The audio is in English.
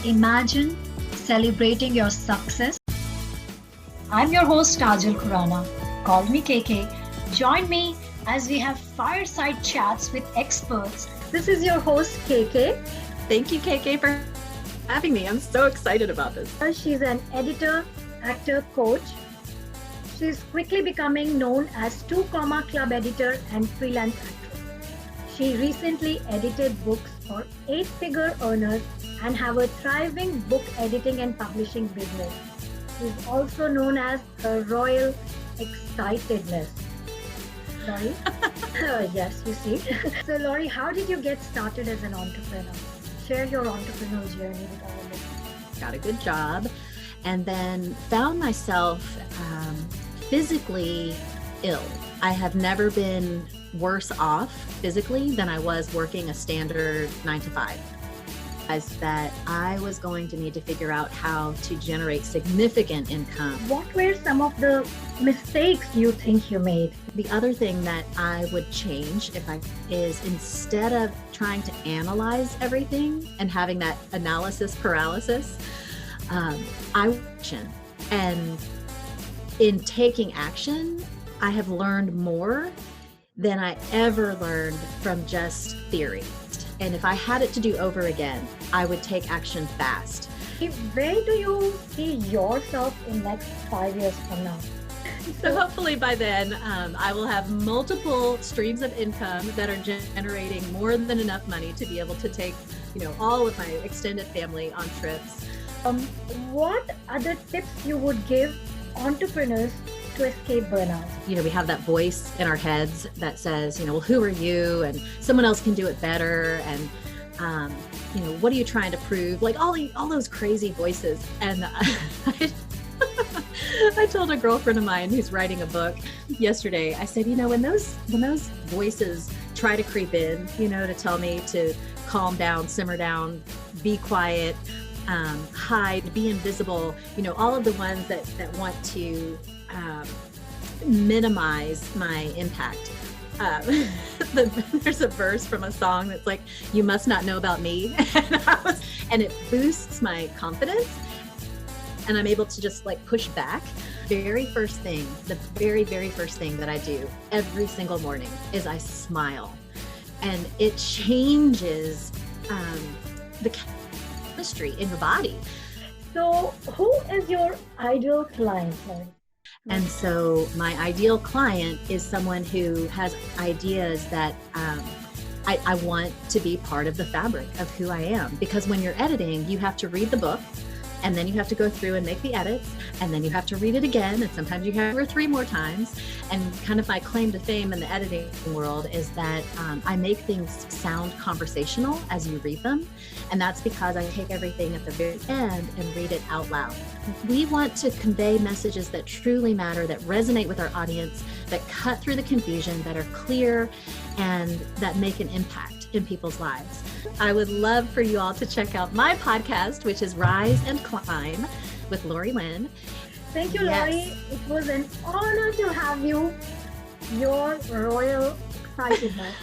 Imagine celebrating your success. I'm your host Tajal Khurana. Call me KK. Join me as we have fireside chats with experts. This is your host KK. Thank you, KK, for having me. I'm so excited about this. She's an editor, actor, coach. She's quickly becoming known as 2 Comma Club editor and freelance actress. She recently edited books for 8-figure earners and have a thriving book editing and publishing business. She's also known as a royal excitedness. Laurie? Yes, you see. So Laurie, how did you get started as an entrepreneur? Share your entrepreneurial journey with our listeners. Got a good job and then found myself physically ill. I have never been worse off physically than I was working a standard 9-to-5. As that I was going to need to figure out how to generate significant income. What were some of the mistakes you think you made? The other thing that I would change is instead of trying to analyze everything and having that analysis paralysis, I would action. And in taking action, I have learned more than I ever learned from just theory. And if I had it to do over again, I would take action fast. Where do you see yourself in next 5 years from now? So hopefully by then, I will have multiple streams of income that are generating more than enough money to be able to take, all of my extended family on trips. What other tips you would give entrepreneurs to escape burnout? We have that voice in our heads that says, well, who are you? And someone else can do it better. And, what are you trying to prove? Like all those crazy voices. And I told a girlfriend of mine who's writing a book yesterday, I said, when those voices try to creep in, to tell me to calm down, simmer down, be quiet, hide, be invisible, all of the ones that want to minimize my impact. There's a verse from a song that's like, you must not know about me. And it boosts my confidence. And I'm able to just push back. The very first thing that I do every single morning is I smile. And it changes the chemistry in your body. So who is your ideal client, Laurie? And so my ideal client is someone who has ideas that I want to be part of the fabric of who I am. Because when you're editing, you have to read the book, and then you have to go through and make the edits, and then you have to read it again, and sometimes you have 2 or 3 more times. And kind of my claim to fame in the editing world is that I make things sound conversational as you read them. And that's because I take everything at the very end and read it out loud. We want to convey messages that truly matter, that resonate with our audience, that cut through the confusion, that are clear, and that make an impact in people's lives. I would love for you all to check out my podcast, which is Rise and Climb with Laurie Lynn. Thank you, Laurie. It was an honor to have you. Your royal excitedness.